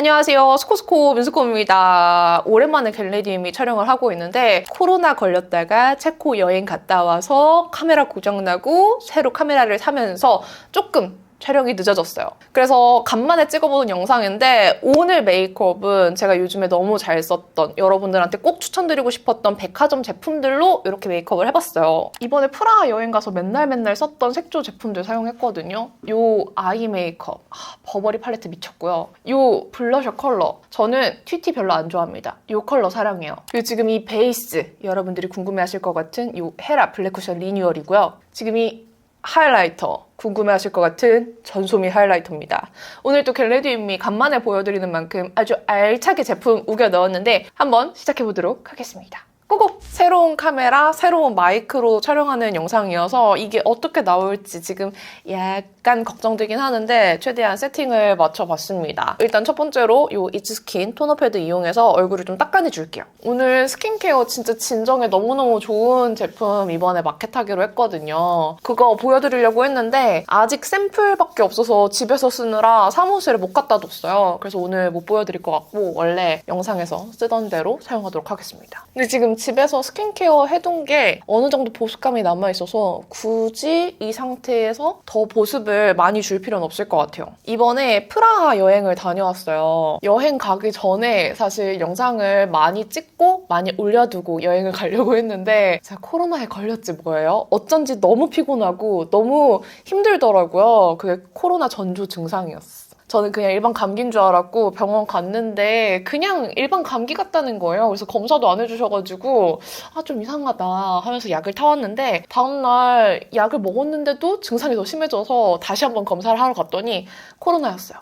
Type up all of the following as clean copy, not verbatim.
안녕하세요. 스코스코 민스코입니다. 오랜만에 겟레디미 촬영을 하고 있는데 코로나 걸렸다가 체코 여행 갔다 와서 카메라 고장나고 새로 카메라를 사면서 조금 촬영이 늦어졌어요. 그래서 간만에 찍어보는 영상인데 오늘 메이크업은 제가 요즘에 너무 잘 썼던 여러분들한테 꼭 추천드리고 싶었던 백화점 제품들로 이렇게 메이크업을 해봤어요. 이번에 프라하 여행 가서 맨날 썼던 색조 제품들 사용했거든요. 요 아이 메이크업, 버버리 팔레트 미쳤고요. 요 블러셔 컬러, 저는 튀티 별로 안 좋아합니다. 요 컬러 사랑해요. 그리고 지금 이 베이스, 여러분들이 궁금해하실 것 같은 요 헤라 블랙 쿠션 리뉴얼이고요. 지금 이 하이라이터, 궁금해하실 것 같은 전소미 하이라이터입니다. 오늘 또 겟레디미 간만에 보여드리는 만큼 아주 알차게 제품 우겨 넣었는데 한번 시작해보도록 하겠습니다. 고고! 새로운 카메라, 새로운 마이크로 촬영하는 영상이어서 이게 어떻게 나올지 지금 약간 걱정되긴 하는데 최대한 세팅을 맞춰봤습니다. 일단 첫 번째로 이 이츠스킨 토너 패드 이용해서 얼굴을 좀 닦아내줄게요. 오늘 스킨케어 진짜 진정에 너무너무 좋은 제품 이번에 마켓하기로 했거든요. 그거 보여드리려고 했는데 아직 샘플밖에 없어서 집에서 쓰느라 사무실에 못 갖다 뒀어요. 그래서 오늘 못 보여드릴 것 같고 원래 영상에서 쓰던 대로 사용하도록 하겠습니다. 근데 지금 집에서 스킨케어 해둔 게 어느 정도 보습감이 남아있어서 굳이 이 상태에서 더 보습을 많이 줄 필요는 없을 것 같아요. 이번에 프라하 여행을 다녀왔어요. 여행 가기 전에 사실 영상을 많이 찍고 많이 올려두고 여행을 가려고 했는데 제가 코로나에 걸렸지 뭐예요. 어쩐지 너무 피곤하고 너무 힘들더라고요. 그게 코로나 전조 증상이었어. 저는 그냥 일반 감기인 줄 알았고 병원 갔는데 그냥 일반 감기 같다는 거예요. 그래서 검사도 안 해주셔가지고 좀 이상하다 하면서 약을 타왔는데 다음날 약을 먹었는데도 증상이 더 심해져서 다시 한번 검사를 하러 갔더니 코로나였어요.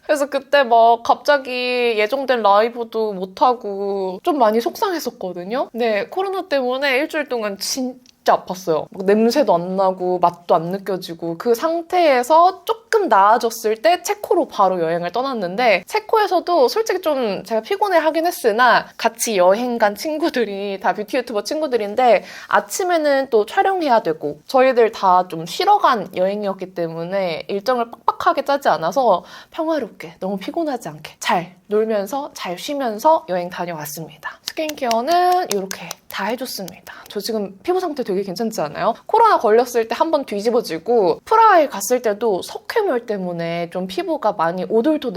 그래서 그때 막 갑자기 예정된 라이브도 못하고 좀 많이 속상했었거든요. 근데 코로나 때문에 일주일 동안 진짜 아팠어요. 막 냄새도 안 나고 맛도 안 느껴지고 그 상태에서 조금 나아졌을 때 체코로 바로 여행을 떠났는데 체코에서도 솔직히 좀 제가 피곤해하긴 했으나 같이 여행 간 친구들이 다 뷰티 유튜버 친구들인데 아침에는 또 촬영해야 되고 저희들 다 좀 쉬러 간 여행이었기 때문에 일정을 빡빡하게 짜지 않아서 평화롭게 너무 피곤하지 않게 잘 놀면서 잘 쉬면서 여행 다녀왔습니다. 스킨케어는 이렇게 다 해줬습니다. 저 지금 피부 상태 되게 괜찮지 않아요? 코로나 걸렸을 때 한번 뒤집어지고 프라하에 갔을 때도 석회물 때문에 좀 피부가 많이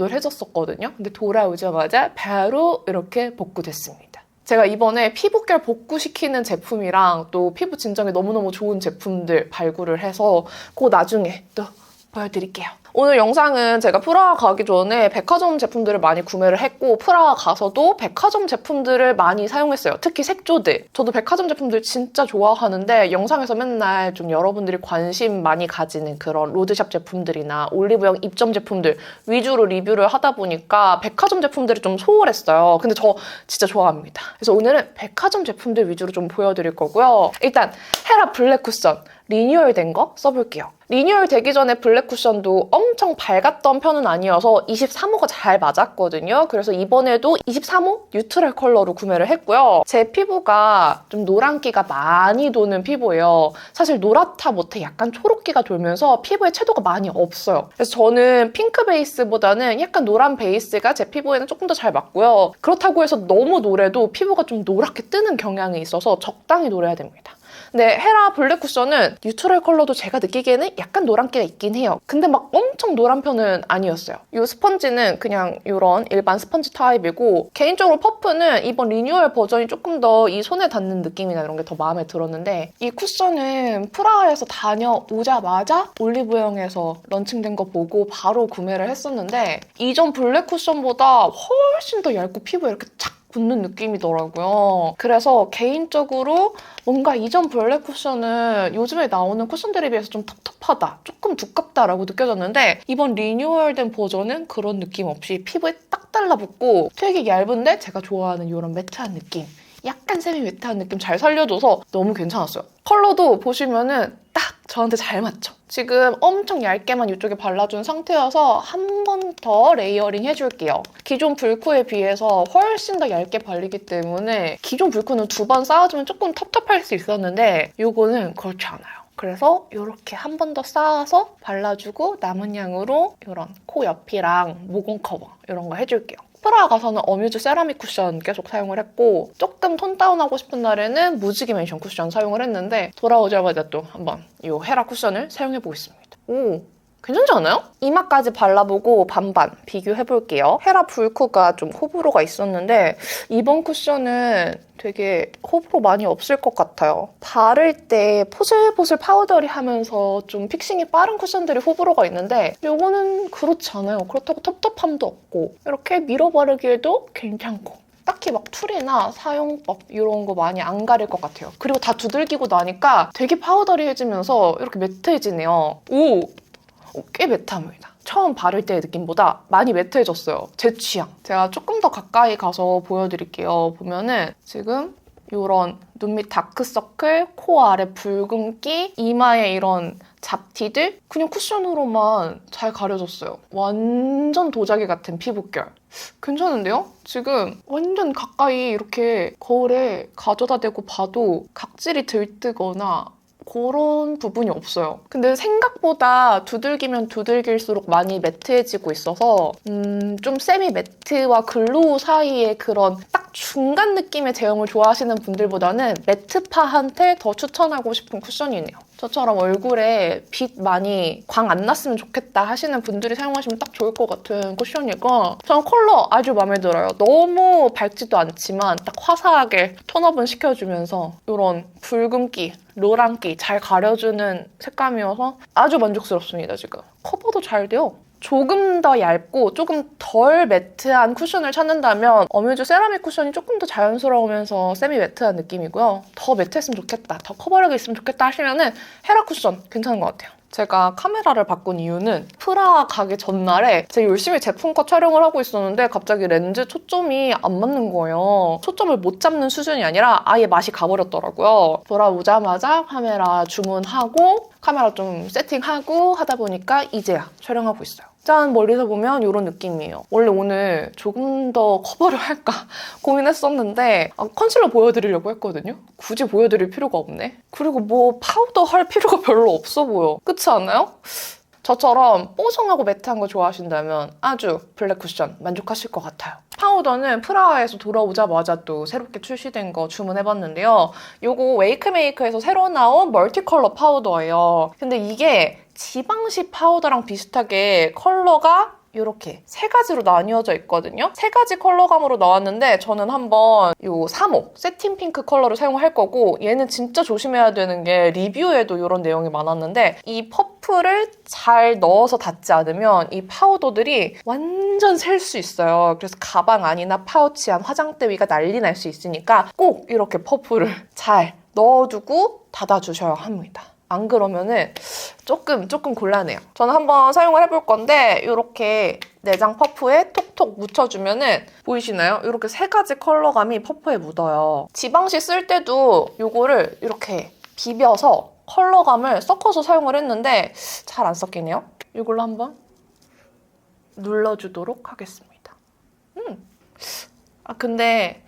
오돌토돌해졌었거든요. 근데 돌아오자마자 바로 이렇게 복구됐습니다. 제가 이번에 피부결 복구시키는 제품이랑 또 피부 진정에 너무너무 좋은 제품들 발굴을 해서 그거 나중에 또 보여드릴게요. 오늘 영상은 제가 프라하 가기 전에 백화점 제품들을 많이 구매를 했고 프라하 가서도 백화점 제품들을 많이 사용했어요. 특히 색조들. 저도 백화점 제품들 진짜 좋아하는데 영상에서 맨날 좀 여러분들이 관심 많이 가지는 그런 로드샵 제품들이나 올리브영 입점 제품들 위주로 리뷰를 하다 보니까 백화점 제품들이 좀 소홀했어요. 근데 저 진짜 좋아합니다. 그래서 오늘은 백화점 제품들 위주로 좀 보여드릴 거고요. 일단 헤라 블랙 쿠션 리뉴얼된 거 써볼게요. 리뉴얼 되기 전에 블랙 쿠션도 엄청 밝았던 편은 아니어서 23호가 잘 맞았거든요. 그래서 이번에도 23호 뉴트럴 컬러로 구매를 했고요. 제 피부가 좀 노란기가 많이 도는 피부예요. 사실 노랗다 못해 약간 초록기가 돌면서 피부에 채도가 많이 없어요. 그래서 저는 핑크 베이스보다는 약간 노란 베이스가 제 피부에는 조금 더 잘 맞고요. 그렇다고 해서 너무 노래도 피부가 좀 노랗게 뜨는 경향이 있어서 적당히 노래야 됩니다. 근데 헤라 블랙 쿠션은 뉴트럴 컬러도 제가 느끼기에는 약간 노란기가 있긴 해요. 근데 막 엄청 노란 편은 아니었어요. 이 스펀지는 그냥 이런 일반 스펀지 타입이고 개인적으로 퍼프는 이번 리뉴얼 버전이 조금 더 이 손에 닿는 느낌이나 이런 게 더 마음에 들었는데 이 쿠션은 프라하에서 다녀오자마자 올리브영에서 런칭된 거 보고 바로 구매를 했었는데 이전 블랙 쿠션보다 훨씬 더 얇고 피부에 이렇게 착 붙는 느낌이더라고요. 그래서 개인적으로 뭔가 이전 블랙 쿠션은 요즘에 나오는 쿠션들에 비해서 좀 텁텁하다, 조금 두껍다라고 느껴졌는데 이번 리뉴얼된 버전은 그런 느낌 없이 피부에 딱 달라붙고 되게 얇은데 제가 좋아하는 이런 매트한 느낌, 약간 세미 매트한 느낌 잘 살려줘서 너무 괜찮았어요. 컬러도 보시면은 딱 저한테 잘 맞죠? 지금 엄청 얇게만 이쪽에 발라준 상태여서 한 번 더 레이어링 해줄게요. 기존 불쿠에 비해서 훨씬 더 얇게 발리기 때문에 기존 불쿠는 2번 쌓아주면 조금 텁텁할 수 있었는데 이거는 그렇지 않아요. 그래서 이렇게 한 번 더 쌓아서 발라주고 남은 양으로 이런 코 옆이랑 모공 커버 이런 거 해줄게요. 프라하 가서는 어뮤즈 세라믹 쿠션 계속 사용을 했고 조금 톤 다운하고 싶은 날에는 무지개 맨션 쿠션 사용을 했는데 돌아오자마자 또 한번 이 헤라 쿠션을 사용해보겠습니다. 오, 괜찮지 않아요? 이마까지 발라보고 반반 비교해볼게요. 헤라 불쿠가 좀 호불호가 있었는데 이번 쿠션은 되게 호불호 많이 없을 것 같아요. 바를 때 포슬포슬 파우더리하면서 좀 픽싱이 빠른 쿠션들이 호불호가 있는데 이거는 그렇지 않아요. 그렇다고 텁텁함도 없고 이렇게 밀어 바르기에도 괜찮고 딱히 막 툴이나 사용법 이런 거 많이 안 가릴 것 같아요. 그리고 다 두들기고 나니까 되게 파우더리해지면서 이렇게 매트해지네요. 오! 꽤 매트합니다. 처음 바를 때의 느낌보다 많이 매트해졌어요. 제 취향. 제가 조금 더 가까이 가서 보여드릴게요. 보면은 지금 이런 눈 밑 다크서클, 코 아래 붉은기, 이마에 이런 잡티들 그냥 쿠션으로만 잘 가려졌어요. 완전 도자기 같은 피부결. 괜찮은데요? 지금 완전 가까이 이렇게 거울에 가져다 대고 봐도 각질이 들뜨거나 그런 부분이 없어요. 근데 생각보다 두들기면 두들길수록 많이 매트해지고 있어서 좀 세미 매트와 글로우 사이의 그런 딱 중간 느낌의 제형을 좋아하시는 분들보다는 매트파한테 더 추천하고 싶은 쿠션이네요. 저처럼 얼굴에 빛 많이 광 안 났으면 좋겠다 하시는 분들이 사용하시면 딱 좋을 것 같은 쿠션이고 저는 컬러 아주 마음에 들어요. 너무 밝지도 않지만 딱 화사하게 톤업은 시켜주면서 이런 붉은기, 노란기 잘 가려주는 색감이어서 아주 만족스럽습니다, 지금. 커버도 잘 돼요. 조금 더 얇고 조금 덜 매트한 쿠션을 찾는다면 어뮤즈 세라믹 쿠션이 조금 더 자연스러우면서 세미 매트한 느낌이고요. 더 매트했으면 좋겠다, 더 커버력이 있으면 좋겠다 하시면은 헤라 쿠션 괜찮은 것 같아요. 제가 카메라를 바꾼 이유는 프라하 가기 전날에 제가 열심히 제품과 촬영을 하고 있었는데 갑자기 렌즈 초점이 안 맞는 거예요. 초점을 못 잡는 수준이 아니라 아예 맛이 가버렸더라고요. 돌아오자마자 카메라 주문하고 카메라 좀 세팅하고 하다 보니까 이제야 촬영하고 있어요. 짠! 멀리서 보면 이런 느낌이에요. 원래 오늘 조금 더 커버를 할까 고민했었는데 컨실러 보여드리려고 했거든요. 굳이 보여드릴 필요가 없네. 그리고 뭐 파우더 할 필요가 별로 없어 보여. 그렇지 않아요? 저처럼 뽀송하고 매트한 거 좋아하신다면 아주 블랙 쿠션 만족하실 것 같아요. 파우더는 프라하에서 돌아오자마자 또 새롭게 출시된 거 주문해봤는데요. 요거 웨이크메이크에서 새로 나온 멀티컬러 파우더예요. 근데 이게 지방시 파우더랑 비슷하게 컬러가 이렇게 세 가지로 나뉘어져 있거든요. 세 가지 컬러감으로 나왔는데 저는 한번 이 3호 세틴 핑크 컬러를 사용할 거고 얘는 진짜 조심해야 되는 게 리뷰에도 이런 내용이 많았는데 이 퍼프를 잘 넣어서 닿지 않으면 이 파우더들이 완전 셀 수 있어요. 그래서 가방 안이나 파우치 안 화장대 위가 난리 날 수 있으니까 꼭 이렇게 퍼프를 잘 넣어두고 닫아주셔야 합니다. 안 그러면은 조금 곤란해요. 저는 한번 사용을 해볼 건데 이렇게 내장 퍼프에 톡톡 묻혀주면은 보이시나요? 이렇게 세 가지 컬러감이 퍼프에 묻어요. 지방시 쓸 때도 이거를 이렇게 비벼서 컬러감을 섞어서 사용을 했는데 잘 안 섞이네요. 이걸로 한번 눌러주도록 하겠습니다. 근데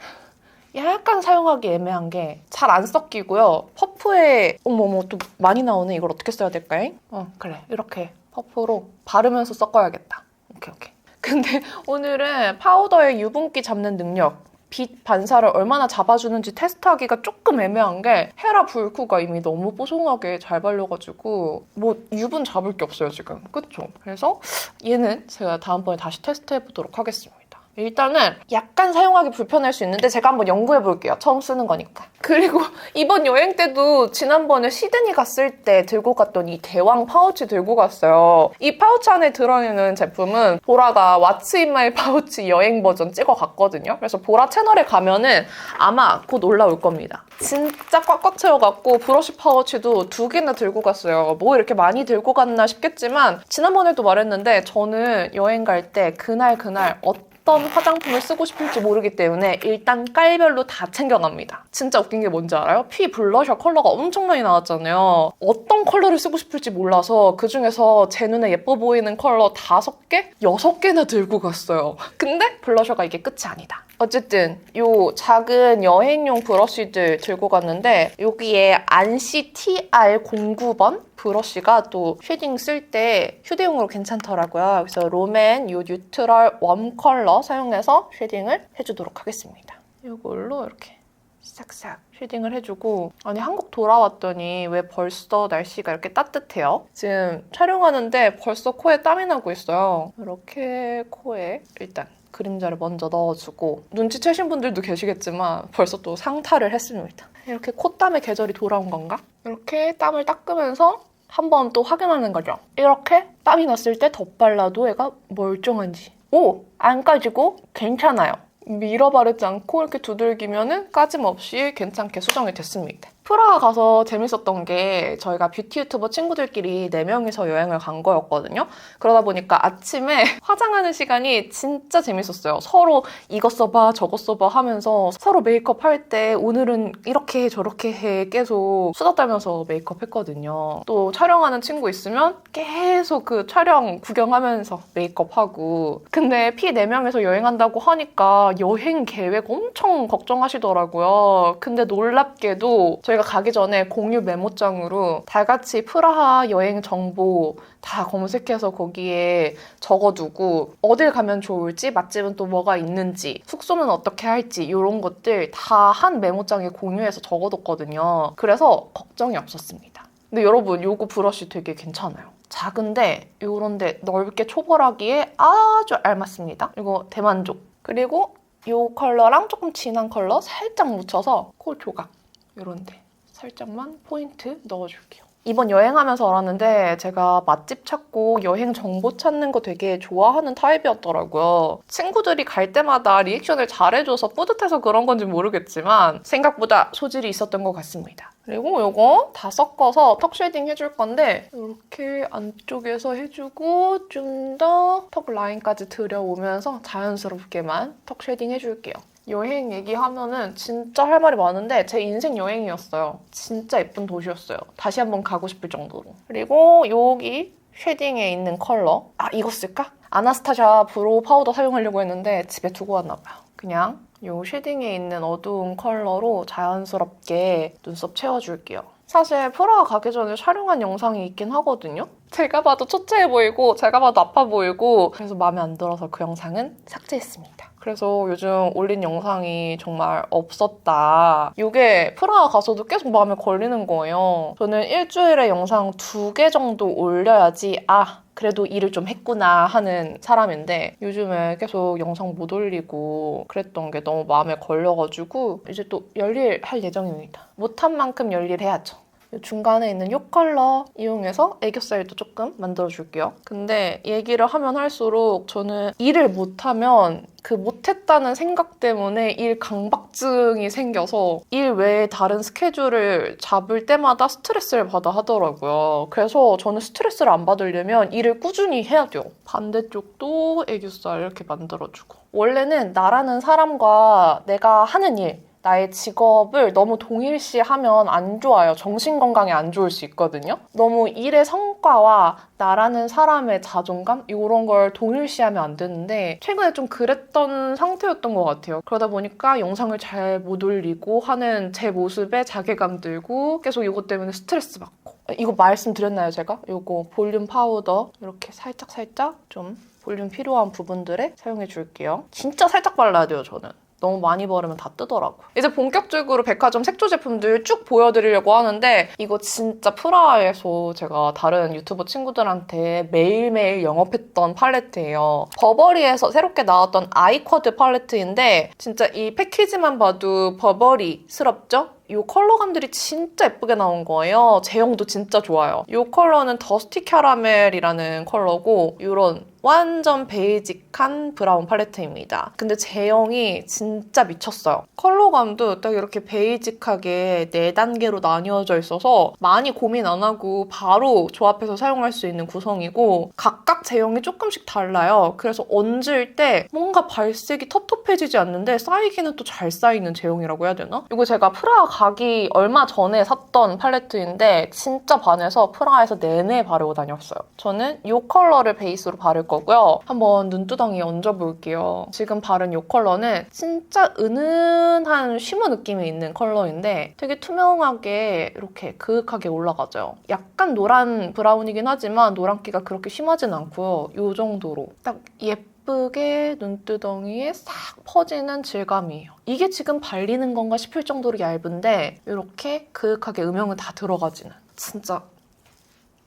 약간 사용하기 애매한 게 잘 안 섞이고요. 퍼프에 어머머 또 많이 나오네. 이걸 어떻게 써야 될까요? 그래. 이렇게 퍼프로 바르면서 섞어야겠다. 오케이. 근데 오늘은 파우더의 유분기 잡는 능력, 빛 반사를 얼마나 잡아주는지 테스트하기가 조금 애매한 게 헤라 불쿠가 이미 너무 뽀송하게 잘 발려가지고 뭐 유분 잡을 게 없어요 지금. 그쵸? 그래서 얘는 제가 다음번에 다시 테스트해보도록 하겠습니다. 일단은 약간 사용하기 불편할 수 있는데 제가 한번 연구해볼게요. 처음 쓰는 거니까. 그리고 이번 여행 때도 지난번에 시드니 갔을 때 들고 갔던 이 대왕 파우치 들고 갔어요. 이 파우치 안에 들어있는 제품은 보라가 What's in my 파우치 여행 버전 찍어갔거든요. 그래서 보라 채널에 가면은 아마 곧 올라올 겁니다. 진짜 꽉꽉 채워갖고 브러쉬 파우치도 2개나 들고 갔어요. 뭐 이렇게 많이 들고 갔나 싶겠지만 지난번에도 말했는데 저는 여행 갈 때 그날 어떤 화장품을 쓰고 싶을지 모르기 때문에 일단 깔별로 다 챙겨갑니다. 진짜 웃긴 게 뭔지 알아요? 피 블러셔 컬러가 엄청 많이 나왔잖아요. 어떤 컬러를 쓰고 싶을지 몰라서 그중에서 제 눈에 예뻐 보이는 컬러 5개? 6개나 들고 갔어요. 근데 블러셔가 이게 끝이 아니다. 어쨌든 요 작은 여행용 브러쉬들 들고 갔는데 여기에 안시 TR09번 브러쉬가 또 쉐딩 쓸 때 휴대용으로 괜찮더라고요. 그래서 롬앤 이 뉴트럴 웜 컬러 사용해서 쉐딩을 해주도록 하겠습니다. 이걸로 이렇게 싹싹 쉐딩을 해주고, 아니 한국 돌아왔더니 왜 벌써 날씨가 이렇게 따뜻해요? 지금 촬영하는데 벌써 코에 땀이 나고 있어요. 이렇게 코에 일단 그림자를 먼저 넣어주고, 눈치채신 분들도 계시겠지만 벌써 또 상타를 했습니다. 이렇게 콧땀의 계절이 돌아온 건가? 이렇게 땀을 닦으면서 한번 또 확인하는 거죠. 이렇게 땀이 났을 때 덧발라도 얘가 멀쩡한지. 오! 안 까지고 괜찮아요. 밀어 바르지 않고 이렇게 두들기면은 까짐 없이 괜찮게 수정이 됐습니다. 프라하 가서 재밌었던 게 저희가 뷰티 유튜버 친구들끼리 4명이서 여행을 간 거였거든요. 그러다 보니까 아침에 화장하는 시간이 진짜 재밌었어요. 서로 이거 써봐 저거 써봐 하면서 서로 메이크업 할 때 오늘은 이렇게 해 저렇게 해 계속 수다 떨면서 메이크업 했거든요. 또 촬영하는 친구 있으면 계속 그 촬영 구경하면서 메이크업 하고. 근데 피 4명이서 여행한다고 하니까 여행 계획 엄청 걱정하시더라고요. 근데 놀랍게도 저희가 가기 전에 공유 메모장으로 다 같이 프라하 여행 정보 다 검색해서 거기에 적어두고, 어딜 가면 좋을지, 맛집은 또 뭐가 있는지, 숙소는 어떻게 할지 이런 것들 다 한 메모장에 공유해서 적어뒀거든요. 그래서 걱정이 없었습니다. 근데 여러분, 요거 브러쉬 되게 괜찮아요. 작은데 이런데 넓게 초벌하기에 아주 알맞습니다. 이거 대만족. 그리고 이 컬러랑 조금 진한 컬러 살짝 묻혀서 코 조각 이런데 살짝만 포인트 넣어줄게요. 이번 여행하면서 알았는데 제가 맛집 찾고 여행 정보 찾는 거 되게 좋아하는 타입이었더라고요. 친구들이 갈 때마다 리액션을 잘해줘서 뿌듯해서 그런 건지 모르겠지만 생각보다 소질이 있었던 것 같습니다. 그리고 이거 다 섞어서 턱 쉐딩 해줄 건데 이렇게 안쪽에서 해주고 좀 더 턱 라인까지 들여오면서 자연스럽게만 턱 쉐딩 해줄게요. 여행 얘기하면은 진짜 할 말이 많은데 제 인생 여행이었어요. 진짜 예쁜 도시였어요. 다시 한번 가고 싶을 정도로. 그리고 여기 쉐딩에 있는 컬러, 이거 쓸까? 아나스타샤 브로우 파우더 사용하려고 했는데 집에 두고 왔나 봐요. 그냥 이 쉐딩에 있는 어두운 컬러로 자연스럽게 눈썹 채워줄게요. 사실 프라하 가기 전에 촬영한 영상이 있긴 하거든요. 제가 봐도 초췌해 보이고 제가 봐도 아파 보이고, 그래서 마음에 안 들어서 그 영상은 삭제했습니다. 그래서 요즘 올린 영상이 정말 없었다. 이게 프라하 가서도 계속 마음에 걸리는 거예요. 저는 일주일에 영상 2개 정도 올려야지 그래도 일을 좀 했구나 하는 사람인데 요즘에 계속 영상 못 올리고 그랬던 게 너무 마음에 걸려가지고 이제 또 열일할 예정입니다. 못한 만큼 열일해야죠. 중간에 있는 이 컬러 이용해서 애교살도 조금 만들어줄게요. 근데 얘기를 하면 할수록 저는 일을 못하면 그 못했다는 생각 때문에 일 강박증이 생겨서 일 외에 다른 스케줄을 잡을 때마다 스트레스를 받아 하더라고요. 그래서 저는 스트레스를 안 받으려면 일을 꾸준히 해야 돼요. 반대쪽도 애교살 이렇게 만들어주고. 원래는 나라는 사람과 내가 하는 일, 나의 직업을 너무 동일시하면 안 좋아요. 정신건강에 안 좋을 수 있거든요. 너무 일의 성과와 나라는 사람의 자존감? 이런 걸 동일시하면 안 되는데 최근에 좀 그랬던 상태였던 것 같아요. 그러다 보니까 영상을 잘 못 올리고 하는 제 모습에 자괴감 들고 계속 이것 때문에 스트레스 받고. 이거 말씀드렸나요, 제가? 이거 볼륨 파우더 이렇게 살짝 좀 볼륨 필요한 부분들에 사용해 줄게요. 진짜 살짝 발라야 돼요, 저는. 너무 많이 바르면 다 뜨더라고요. 이제 본격적으로 백화점 색조 제품들 쭉 보여드리려고 하는데 이거 진짜 프라하에서 제가 다른 유튜버 친구들한테 매일매일 영업했던 팔레트예요. 버버리에서 새롭게 나왔던 아이쿼드 팔레트인데 진짜 이 패키지만 봐도 버버리스럽죠? 이 컬러감들이 진짜 예쁘게 나온 거예요. 제형도 진짜 좋아요. 이 컬러는 더스티 캐러멜이라는 컬러고 이런 완전 베이직한 브라운 팔레트입니다. 근데 제형이 진짜 미쳤어요. 컬러감도 딱 이렇게 베이직하게 4단계로 나뉘어져 있어서 많이 고민 안 하고 바로 조합해서 사용할 수 있는 구성이고 각각 제형이 조금씩 달라요. 그래서 얹을 때 뭔가 발색이 텁텁해지지 않는데 쌓이기는 또 잘 쌓이는 제형이라고 해야 되나? 이거 제가 프라하 가기 얼마 전에 샀던 팔레트인데 진짜 반해서 프라하에서 내내 바르고 다녔어요. 저는 이 컬러를 베이스로 바를 거고요. 한번 눈두덩이에 얹어볼게요. 지금 바른 이 컬러는 진짜 은은한 쉬머 느낌이 있는 컬러인데 되게 투명하게 이렇게 그윽하게 올라가죠. 약간 노란 브라운이긴 하지만 노란기가 그렇게 심하진 않고요. 이 정도로 딱 예쁘게 눈두덩이에 싹 퍼지는 질감이에요. 이게 지금 발리는 건가 싶을 정도로 얇은데 이렇게 그윽하게 음영은 다 들어가지는 진짜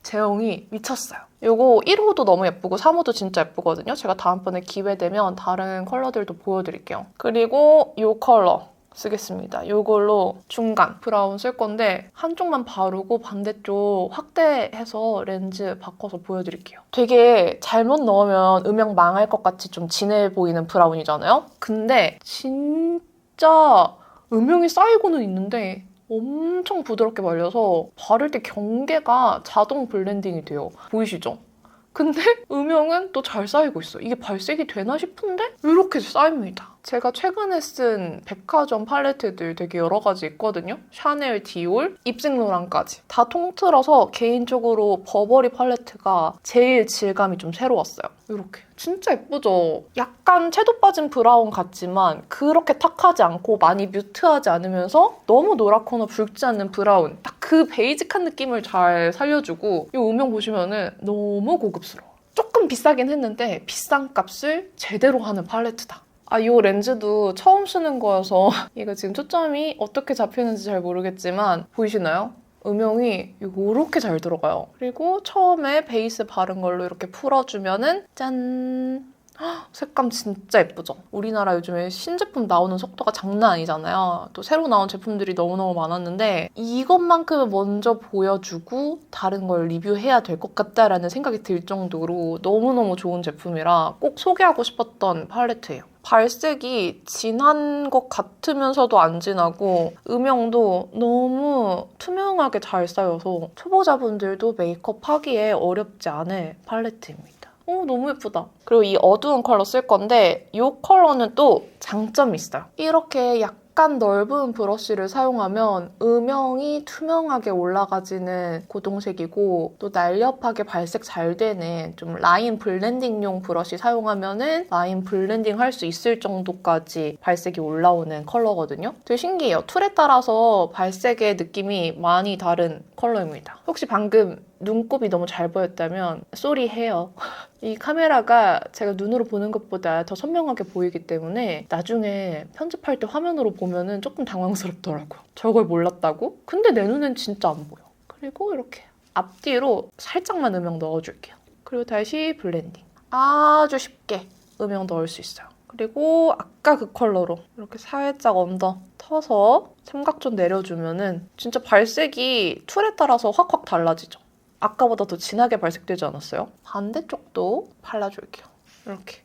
제형이 미쳤어요. 이거 1호도 너무 예쁘고 3호도 진짜 예쁘거든요. 제가 다음번에 기회 되면 다른 컬러들도 보여드릴게요. 그리고 이 컬러 쓰겠습니다. 이걸로 중간 브라운 쓸 건데 한쪽만 바르고 반대쪽 확대해서 렌즈 바꿔서 보여드릴게요. 되게 잘못 넣으면 음영 망할 것 같이 좀 진해 보이는 브라운이잖아요? 근데 진짜 음영이 쌓이고는 있는데 엄청 부드럽게 발려서 바를 때 경계가 자동 블렌딩이 돼요. 보이시죠? 근데 음영은 또 잘 쌓이고 있어요. 이게 발색이 되나 싶은데 이렇게 쌓입니다. 제가 최근에 쓴 백화점 팔레트들 되게 여러 가지 있거든요. 샤넬, 디올, 입생로랑까지. 다 통틀어서 개인적으로 버버리 팔레트가 제일 질감이 좀 새로웠어요. 이렇게. 진짜 예쁘죠? 약간 채도 빠진 브라운 같지만 그렇게 탁하지 않고 많이 뮤트하지 않으면서 너무 노랗거나 붉지 않는 브라운. 딱 그 베이직한 느낌을 잘 살려주고 이 음영 보시면은 너무 고급스러워. 조금 비싸긴 했는데 비싼 값을 제대로 하는 팔레트다. 이 렌즈도 처음 쓰는 거여서 이거 지금 초점이 어떻게 잡히는지 잘 모르겠지만 보이시나요? 음영이 이렇게 잘 들어가요. 그리고 처음에 베이스 바른 걸로 이렇게 풀어주면은 짠! 색감 진짜 예쁘죠? 우리나라 요즘에 신제품 나오는 속도가 장난 아니잖아요. 또 새로 나온 제품들이 너무너무 많았는데 이것만큼은 먼저 보여주고 다른 걸 리뷰해야 될 것 같다라는 생각이 들 정도로 너무너무 좋은 제품이라 꼭 소개하고 싶었던 팔레트예요. 발색이 진한 것 같으면서도 안 진하고 음영도 너무 투명하게 잘 쌓여서 초보자분들도 메이크업 하기에 어렵지 않을 팔레트입니다. 너무 예쁘다. 그리고 이 어두운 컬러 쓸 건데 이 컬러는 또 장점이 있어요. 이렇게 약간 넓은 브러쉬를 사용하면 음영이 투명하게 올라가지는 고동색이고 또 날렵하게 발색 잘 되는 좀 라인 블렌딩용 브러쉬 사용하면은 라인 블렌딩 할 수 있을 정도까지 발색이 올라오는 컬러거든요. 되게 신기해요. 툴에 따라서 발색의 느낌이 많이 다른 컬러입니다. 혹시 방금 눈곱이 너무 잘 보였다면 쏘리 해요. 이 카메라가 제가 눈으로 보는 것보다 더 선명하게 보이기 때문에 나중에 편집할 때 화면으로 보면은 조금 당황스럽더라고요. 저걸 몰랐다고? 근데 내 눈엔 진짜 안 보여. 그리고 이렇게 앞뒤로 살짝만 음영 넣어줄게요. 그리고 다시 블렌딩. 아주 쉽게 음영 넣을 수 있어요. 그리고 아까 그 컬러로 이렇게 살짝 언더 터서 삼각존 내려주면은 진짜 발색이 툴에 따라서 확확 달라지죠. 아까보다 더 진하게 발색되지 않았어요? 반대쪽도 발라줄게요. 이렇게.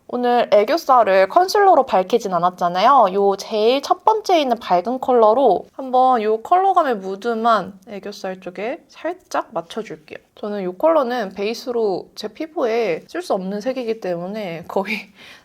오늘 애교살을 컨실러로 밝히진 않았잖아요. 요 제일 첫 번째 있는 밝은 컬러로 한번 요 컬러감의 무드만 애교살 쪽에 살짝 맞춰줄게요. 저는 이 컬러는 베이스로 제 피부에 쓸 수 없는 색이기 때문에 거의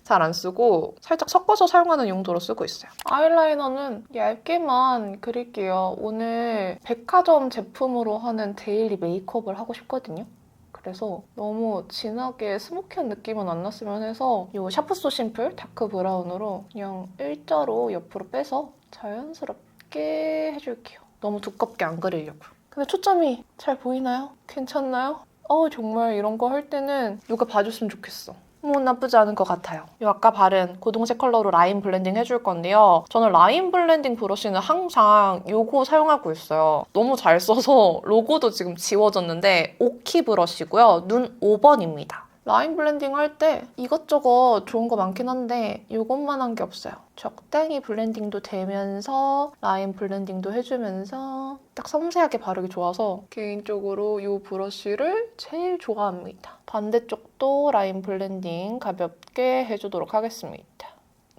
잘 안 쓰고 살짝 섞어서 사용하는 용도로 쓰고 있어요. 아이라이너는 얇게만 그릴게요. 오늘 백화점 제품으로 하는 데일리 메이크업을 하고 싶거든요. 그래서 너무 진하게 스모키한 느낌은 안 났으면 해서 이 샤프 소 심플 다크 브라운으로 그냥 일자로 옆으로 빼서 자연스럽게 해줄게요. 너무 두껍게 안 그리려고요. 근데 초점이 잘 보이나요? 괜찮나요? 정말 이런 거 할 때는 누가 봐줬으면 좋겠어. 나쁘지 않은 것 같아요. 이 아까 바른 고동색 컬러로 라인 블렌딩 해줄 건데요. 저는 라인 블렌딩 브러쉬는 항상 이거 사용하고 있어요. 너무 잘 써서 로고도 지금 지워졌는데 오키 브러쉬고요. 눈 5번입니다. 라인 블렌딩 할 때 이것저것 좋은 거 많긴 한데 이것만 한 게 없어요. 적당히 블렌딩도 되면서 라인 블렌딩도 해주면서 딱 섬세하게 바르기 좋아서 개인적으로 이 브러쉬를 제일 좋아합니다. 반대쪽도 라인 블렌딩 가볍게 해주도록 하겠습니다.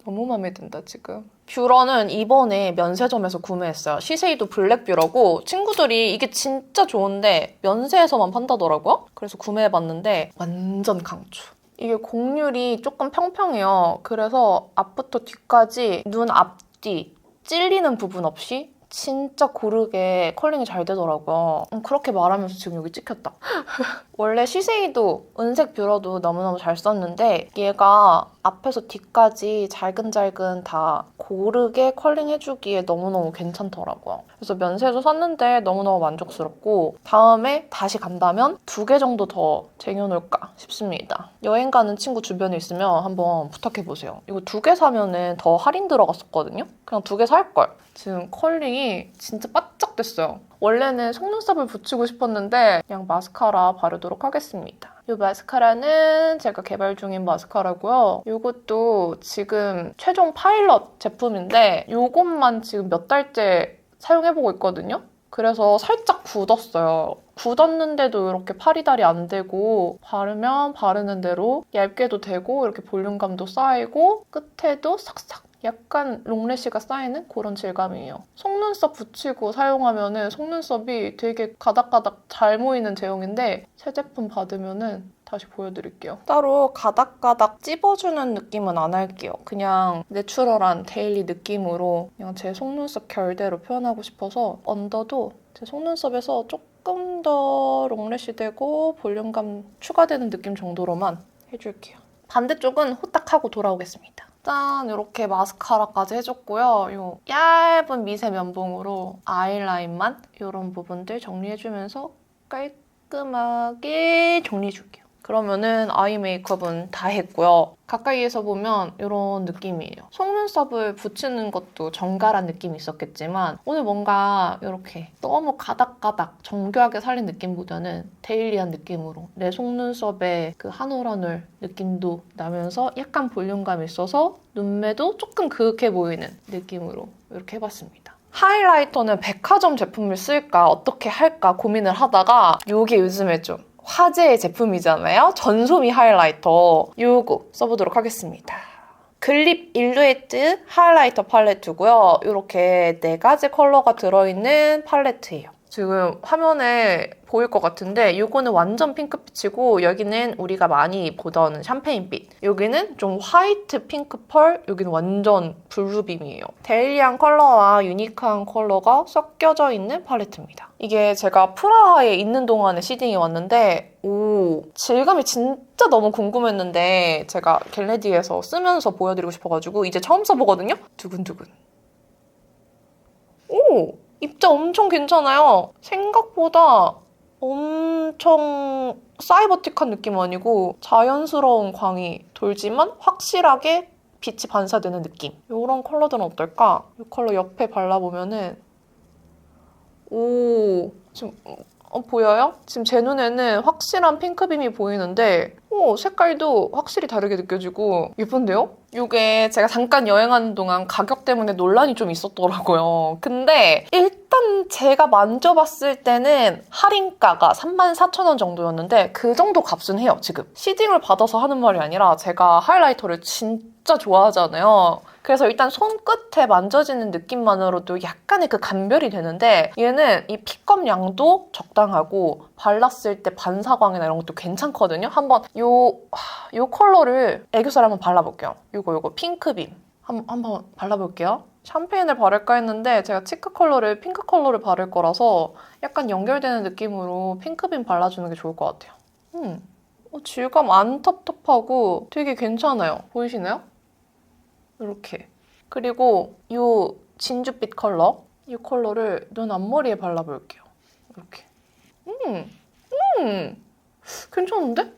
너무 마음에 든다 지금. 뷰러는 이번에 면세점에서 구매했어요. 시세이도 블랙 뷰러고 친구들이 이게 진짜 좋은데 면세에서만 판다더라고요. 그래서 구매해봤는데 완전 강추. 이게 곡률이 조금 평평해요. 그래서 앞부터 뒤까지 눈 앞뒤 찔리는 부분 없이 진짜 고르게 컬링이 잘 되더라고요. 그렇게 말하면서 지금 여기 찍혔다. 원래 시세이도 은색 뷰러도 너무너무 잘 썼는데 얘가 앞에서 뒤까지 잘근잘근 다 고르게 컬링 해주기에 너무너무 괜찮더라고요. 그래서 면세도 샀는데 너무너무 만족스럽고 다음에 다시 간다면 2개 정도 더 쟁여놓을까 싶습니다. 여행 가는 친구 주변에 있으면 한번 부탁해보세요. 이거 2개 사면은 더 할인 들어갔었거든요? 그냥 2개 살걸. 지금 컬링이 진짜 바짝 됐어요. 원래는 속눈썹을 붙이고 싶었는데 그냥 마스카라 바르도록 하겠습니다. 이 마스카라는 제가 개발 중인 마스카라고요. 이것도 지금 최종 파일럿 제품인데 이것만 지금 몇 달째 사용해보고 있거든요. 그래서 살짝 굳었어요. 굳었는데도 이렇게 파리다리 안 되고 바르면 바르는 대로 얇게도 되고 이렇게 볼륨감도 쌓이고 끝에도 싹싹 약간 롱래쉬가 쌓이는 그런 질감이에요. 속눈썹 붙이고 사용하면 속눈썹이 되게 가닥가닥 잘 모이는 제형인데 새 제품 받으면 다시 보여드릴게요. 따로 가닥가닥 찝어주는 느낌은 안 할게요. 그냥 내추럴한 데일리 느낌으로 그냥 제 속눈썹 결대로 표현하고 싶어서 언더도 제 속눈썹에서 조금 더 롱래쉬 되고 볼륨감 추가되는 느낌 정도로만 해줄게요. 반대쪽은 후딱하고 돌아오겠습니다. 짠! 이렇게 마스카라까지 해줬고요. 요 얇은 미세 면봉으로 아이라인만 이런 부분들 정리해주면서 깔끔하게 정리해줄게요. 그러면은 아이 메이크업은 다 했고요. 가까이에서 보면 이런 느낌이에요. 속눈썹을 붙이는 것도 정갈한 느낌이 있었겠지만 오늘 뭔가 이렇게 너무 가닥가닥 정교하게 살린 느낌보다는 데일리한 느낌으로 내 속눈썹에 그 한 올 한 올 느낌도 나면서 약간 볼륨감이 있어서 눈매도 조금 그윽해 보이는 느낌으로 이렇게 해봤습니다. 하이라이터는 백화점 제품을 쓸까 어떻게 할까 고민을 하다가 이게 요즘에 좀 화제의 제품이잖아요. 전소미 하이라이터 이거 써보도록 하겠습니다. 글립 일루에트 하이라이터 팔레트고요. 이렇게 4가지 컬러가 들어있는 팔레트예요. 지금 화면에 보일 것 같은데 이거는 완전 핑크빛이고 여기는 우리가 많이 보던 샴페인빛, 여기는 좀 화이트 핑크 펄, 여기는 완전 블루빔이에요. 데일리한 컬러와 유니크한 컬러가 섞여져 있는 팔레트입니다. 이게 제가 프라하에 있는 동안에 시딩이 왔는데 질감이 진짜 너무 궁금했는데 제가 겟레디에서 쓰면서 보여드리고 싶어가지고 이제 처음 써보거든요? 두근두근. 입자 엄청 괜찮아요. 생각보다 엄청 사이버틱한 느낌 아니고 자연스러운 광이 돌지만 확실하게 빛이 반사되는 느낌. 이런 컬러들은 어떨까? 이 컬러 옆에 발라보면은 지금 보여요? 지금 제 눈에는 확실한 핑크빔이 보이는데 색깔도 확실히 다르게 느껴지고 예쁜데요? 이게 제가 잠깐 여행하는 동안 가격 때문에 논란이 좀 있었더라고요. 근데 일단 제가 만져봤을 때는 할인가가 34,000원 정도였는데 그 정도 값은 해요, 지금. 시딩을 받아서 하는 말이 아니라 제가 하이라이터를 진짜 좋아하잖아요. 그래서 일단 손끝에 만져지는 느낌만으로도 약간의 그 감별이 되는데 얘는 이 핏검 양도 적당하고 발랐을 때 반사광이나 이런 것도 괜찮거든요. 한번 요 컬러를 애교살 한번 발라볼게요. 요거 핑크빔 한번 발라볼게요. 샴페인을 바를까 했는데 제가 치크 컬러를 핑크 컬러를 바를 거라서 약간 연결되는 느낌으로 핑크빔 발라주는 게 좋을 것 같아요. 질감 안 텁텁하고 되게 괜찮아요. 보이시나요? 이렇게. 그리고 이 진주빛 컬러, 이 컬러를 눈 앞머리에 발라볼게요. 이렇게. 괜찮은데?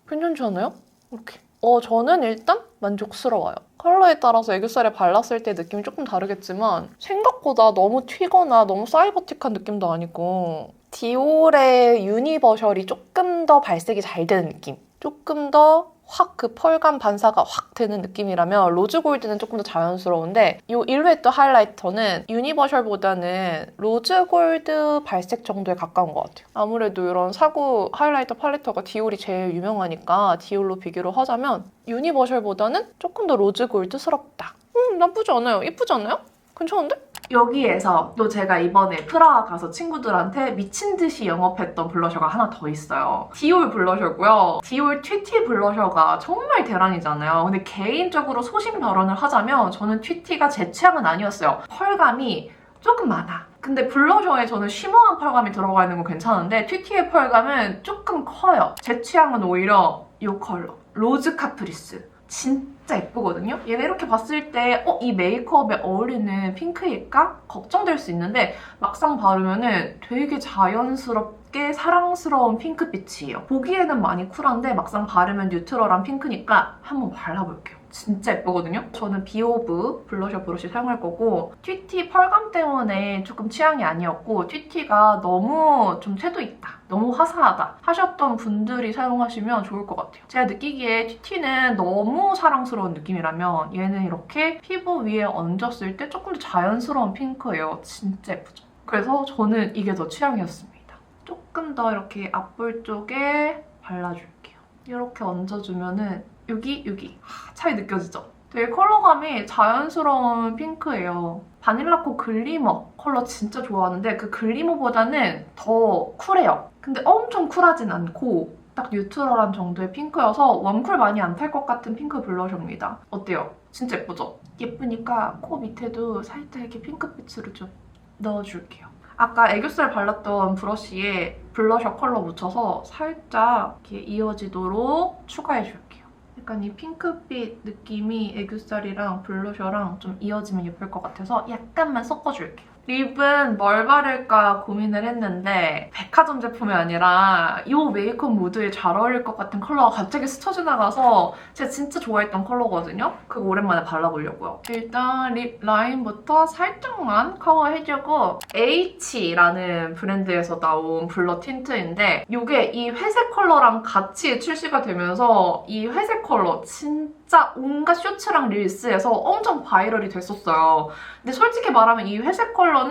괜찮지 않아요? 이렇게. 저는 일단 만족스러워요. 컬러에 따라서 애교살에 발랐을 때 느낌이 조금 다르겠지만 생각보다 너무 튀거나 너무 사이버틱한 느낌도 아니고 디올의 유니버셜이 조금 더 발색이 잘 되는 느낌. 조금 더 확 그 펄감 반사가 확 되는 느낌이라면 로즈골드는 조금 더 자연스러운데 이 일루에트 하이라이터는 유니버셜보다는 로즈골드 발색 정도에 가까운 것 같아요. 아무래도 이런 사구 하이라이터 팔레터가 디올이 제일 유명하니까 디올로 비교를 하자면 유니버셜보다는 조금 더 로즈골드스럽다. 나쁘지 않아요. 예쁘지 않아요? 괜찮은데? 여기에서 또 제가 이번에 프라하 가서 친구들한테 미친 듯이 영업했던 블러셔가 하나 더 있어요. 디올 블러셔고요. 디올 튀티 블러셔가 정말 대란이잖아요. 근데 개인적으로 소신 발언을 하자면 저는 튀티가 제 취향은 아니었어요. 펄감이 조금 많아. 근데 블러셔에 저는 쉬머한 펄감이 들어가 있는 건 괜찮은데 튀티의 펄감은 조금 커요. 제 취향은 오히려 이 컬러. 로즈 카프리스. 진짜 예쁘거든요? 얘가 이렇게 봤을 때 이 메이크업에 어울리는 핑크일까? 걱정될 수 있는데 막상 바르면은 되게 자연스럽게 사랑스러운 핑크빛이에요. 보기에는 많이 쿨한데 막상 바르면 뉴트럴한 핑크니까 한번 발라볼게요. 진짜 예쁘거든요? 저는 비오브 블러셔 브러쉬 사용할 거고 튀티 펄감 때문에 조금 취향이 아니었고 튀티가 너무 좀 채도 있다. 너무 화사하다 하셨던 분들이 사용하시면 좋을 것 같아요. 제가 느끼기에 튀티는 너무 사랑스러운 느낌이라면 얘는 이렇게 피부 위에 얹었을 때 조금 더 자연스러운 핑크예요. 진짜 예쁘죠? 그래서 저는 이게 더 취향이었습니다. 조금 더 이렇게 앞볼 쪽에 발라줄게요. 이렇게 얹어주면은 여기 차이 느껴지죠? 되게 컬러감이 자연스러운 핑크예요. 바닐라코 글리머 컬러 진짜 좋아하는데 그 글리머보다는 더 쿨해요. 근데 엄청 쿨하진 않고 딱 뉴트럴한 정도의 핑크여서 웜쿨 많이 안 탈 것 같은 핑크 블러셔입니다. 어때요? 진짜 예쁘죠? 예쁘니까 코 밑에도 살짝 이렇게 핑크빛으로 좀 넣어줄게요. 아까 애교살 발랐던 브러쉬에 블러셔 컬러 묻혀서 살짝 이렇게 이어지도록 추가해줄게요. 약간 이 핑크빛 느낌이 애교살이랑 블러셔랑 좀 이어지면 예쁠 것 같아서 약간만 섞어줄게요. 립은 뭘 바를까 고민을 했는데 백화점 제품이 아니라 이 메이크업 무드에 잘 어울릴 것 같은 컬러가 갑자기 스쳐 지나가서 제가 진짜 좋아했던 컬러거든요? 그거 오랜만에 발라보려고요. 일단 립 라인부터 살짝만 커버해주고 H라는 브랜드에서 나온 블러 틴트인데 이게 이 회색 컬러랑 같이 출시가 되면서 이 회색 컬러 진짜 온갖 쇼츠랑 릴스에서 엄청 바이럴이 됐었어요. 근데 솔직히 말하면 이 회색 컬러는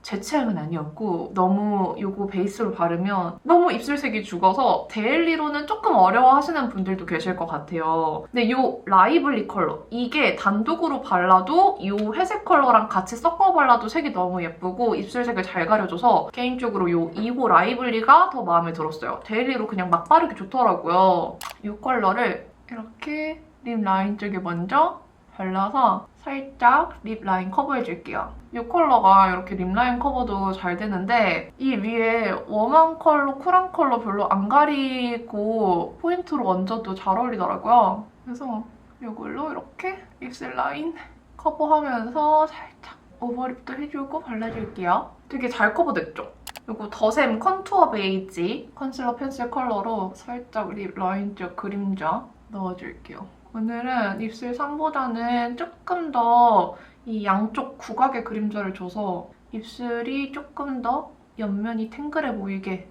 제 취향은 아니었고 너무 이거 베이스로 바르면 너무 입술색이 죽어서 데일리로는 조금 어려워하시는 분들도 계실 것 같아요. 근데 이 라이블리 컬러 이게 단독으로 발라도 이 회색 컬러랑 같이 섞어 발라도 색이 너무 예쁘고 입술색을 잘 가려줘서 개인적으로 이 2호 라이블리가 더 마음에 들었어요. 데일리로 그냥 막 바르기 좋더라고요. 이 컬러를 이렇게 립 라인 쪽에 먼저 발라서 살짝 립 라인 커버해줄게요. 이 컬러가 이렇게 립 라인 커버도 잘 되는데 이 위에 웜한 컬러, 쿨한 컬러 별로 안 가리고 포인트로 얹어도 잘 어울리더라고요. 그래서 이걸로 이렇게 입술 라인 커버하면서 살짝 오버립도 해주고 발라줄게요. 되게 잘 커버됐죠? 그리고 더샘 컨투어 베이지 컨실러 펜슬 컬러로 살짝 립 라인 쪽 그림자 넣어줄게요. 오늘은 입술 3보다는 조금 더 이 양쪽 구각의 그림자를 줘서 입술이 조금 더 옆면이 탱글해 보이게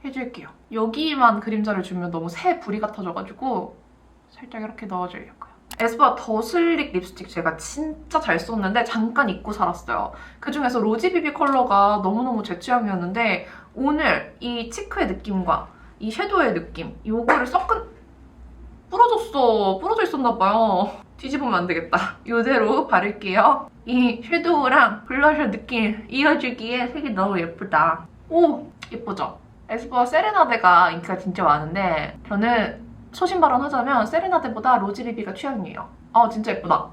해줄게요. 여기만 그림자를 주면 너무 새 불이 같아져가지고 살짝 이렇게 넣어주려고요. 에스쁘아 더 슬릭 립스틱 제가 진짜 잘 썼는데 잠깐 잊고 살았어요. 그중에서 로지비비 컬러가 너무너무 제 취향이었는데 오늘 이 치크의 느낌과 이 섀도우의 느낌 이거를 섞은 부러져 있었나봐요. 뒤집으면 안 되겠다. 이대로 바를게요. 이 섀도우랑 블러셔 느낌 이어주기에 색이 너무 예쁘다. 오! 예쁘죠? 에스쁘아 세레나데가 인기가 진짜 많은데 저는 소신 발언하자면 세레나데보다 로지비비가 취향이에요. 아 진짜 예쁘다.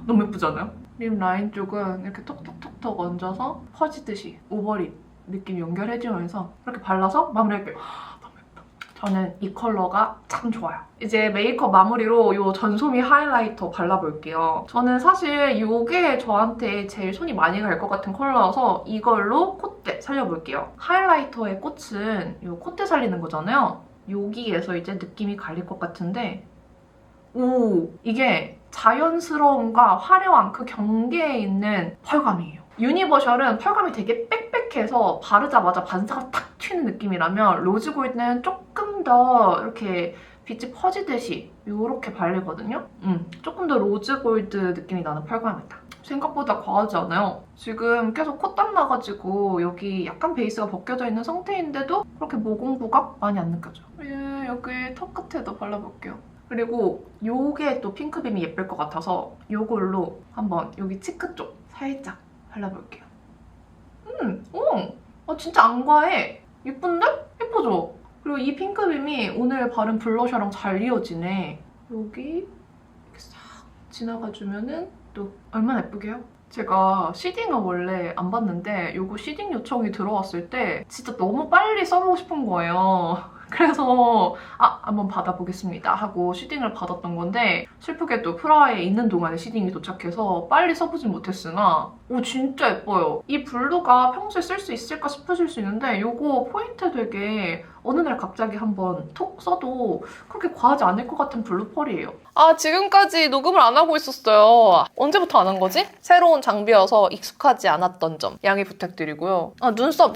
너무 예쁘지 않아요? 립 라인 쪽은 이렇게 톡톡톡톡 얹어서 퍼지듯이 오버립 느낌 연결해주면서 이렇게 발라서 마무리할게요. 저는 이 컬러가 참 좋아요. 이제 메이크업 마무리로 이 전소미 하이라이터 발라볼게요. 저는 사실 이게 저한테 제일 손이 많이 갈 것 같은 컬러여서 이걸로 콧대 살려볼게요. 하이라이터의 꽃은 이 콧대 살리는 거잖아요. 여기에서 이제 느낌이 갈릴 것 같은데 오! 이게 자연스러움과 화려함 그 경계에 있는 펄감이에요. 유니버셜은 펄감이 되게 빽빽해서 바르자마자 반사가 탁 튀는 느낌이라면 로즈골드는 조금 더 이렇게 빛이 퍼지듯이 이렇게 발리거든요? 조금 더 로즈골드 느낌이 나는 펄감이다. 생각보다 과하지 않아요. 지금 계속 콧땀 나가지고 여기 약간 베이스가 벗겨져 있는 상태인데도 그렇게 모공 부각 많이 안 느껴져요. 여기 턱 끝에도 발라볼게요. 그리고 요게 또 핑크빔이 예쁠 것 같아서 요걸로 한번 여기 치크 쪽 살짝 발라볼게요. 진짜 안 과해. 예쁜데? 예쁘죠? 그리고 이 핑크빔이 오늘 바른 블러셔랑 잘 이어지네. 여기 이렇게 싹 지나가주면은 또 얼마나 예쁘게요? 제가 시딩을 원래 안 봤는데 이거 시딩 요청이 들어왔을 때 진짜 너무 빨리 써보고 싶은 거예요. 그래서 한번 받아보겠습니다 하고 시딩을 받았던 건데 슬프게도 프라하에 있는 동안에 시딩이 도착해서 빨리 써보진 못했으나 진짜 예뻐요. 이 블루가 평소에 쓸 수 있을까 싶으실 수 있는데 이거 포인트 되게 어느 날 갑자기 한번 톡 써도 그렇게 과하지 않을 것 같은 블루 펄이에요. 지금까지 녹음을 안 하고 있었어요. 언제부터 안 한 거지? 새로운 장비여서 익숙하지 않았던 점 양해 부탁드리고요.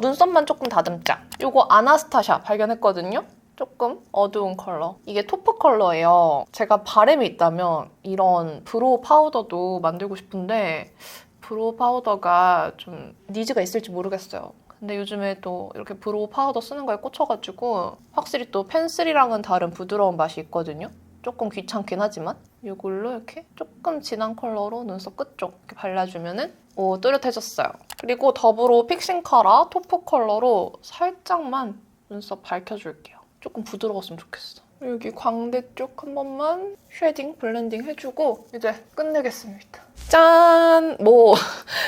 눈썹만 조금 다듬자. 이거 아나스타샤 발견했거든요? 조금 어두운 컬러. 이게 토프 컬러예요. 제가 바람이 있다면 이런 브로우 파우더도 만들고 싶은데 브로우 파우더가 좀 니즈가 있을지 모르겠어요. 근데 요즘에 또 이렇게 브로우 파우더 쓰는 거에 꽂혀가지고 확실히 또 펜슬이랑은 다른 부드러운 맛이 있거든요. 조금 귀찮긴 하지만 이걸로 이렇게 조금 진한 컬러로 눈썹 끝쪽 이렇게 발라주면은 또렷해졌어요. 그리고 더불어 픽싱 카라 토프 컬러로 살짝만 눈썹 밝혀줄게요. 조금 부드러웠으면 좋겠어. 여기 광대 쪽 한 번만 쉐딩, 블렌딩 해주고 이제 끝내겠습니다. 짠!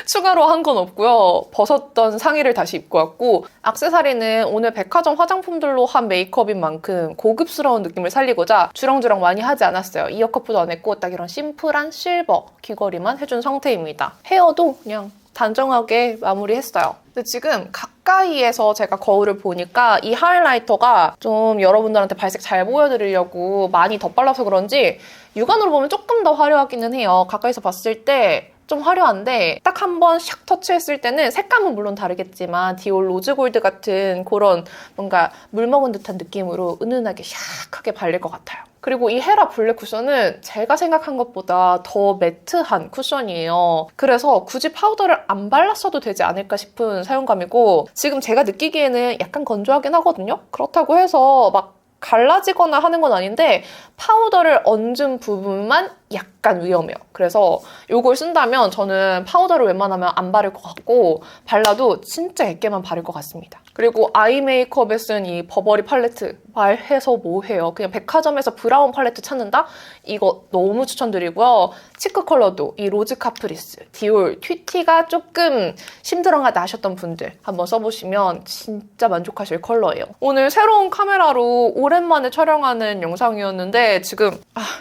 추가로 한 건 없고요. 벗었던 상의를 다시 입고 왔고 액세서리는 오늘 백화점 화장품들로 한 메이크업인 만큼 고급스러운 느낌을 살리고자 주렁주렁 많이 하지 않았어요. 이어커프도 안 했고 딱 이런 심플한 실버 귀걸이만 해준 상태입니다. 헤어도 그냥 단정하게 마무리했어요. 근데 지금 가까이에서 제가 거울을 보니까 이 하이라이터가 좀 여러분들한테 발색 잘 보여드리려고 많이 덧발라서 그런지 육안으로 보면 조금 더 화려하기는 해요. 가까이서 봤을 때 좀 화려한데 딱 한 번 샥 터치했을 때는 색감은 물론 다르겠지만 디올 로즈골드 같은 그런 뭔가 물 먹은 듯한 느낌으로 은은하게 샥하게 발릴 것 같아요. 그리고 이 헤라 블랙 쿠션은 제가 생각한 것보다 더 매트한 쿠션이에요. 그래서 굳이 파우더를 안 발랐어도 되지 않을까 싶은 사용감이고 지금 제가 느끼기에는 약간 건조하긴 하거든요. 그렇다고 해서 막 갈라지거나 하는 건 아닌데 파우더를 얹은 부분만 약간 위험해요. 그래서 이걸 쓴다면 저는 파우더를 웬만하면 안 바를 것 같고 발라도 진짜 얇게만 바를 것 같습니다. 그리고 아이 메이크업에 쓴 이 버버리 팔레트 말해서 뭐해요. 그냥 백화점에서 브라운 팔레트 찾는다? 이거 너무 추천드리고요. 치크 컬러도 이 로즈 카프리스, 디올, 튀티가 조금 심드렁하다 하셨던 분들 한번 써보시면 진짜 만족하실 컬러예요. 오늘 새로운 카메라로 오랜만에 촬영하는 영상이었는데 지금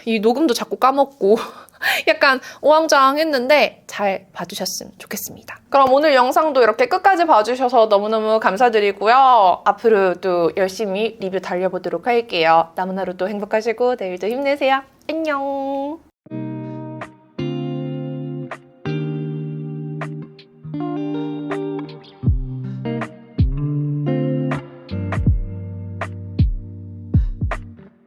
이 녹음도 자꾸 까먹고 약간 오왕좌왕했는데 잘 봐주셨으면 좋겠습니다. 그럼 오늘 영상도 이렇게 끝까지 봐주셔서 너무너무 감사드리고요. 앞으로도 열심히 리뷰 달려보도록 할게요. 남은 하루도 행복하시고 내일도 힘내세요. 안녕.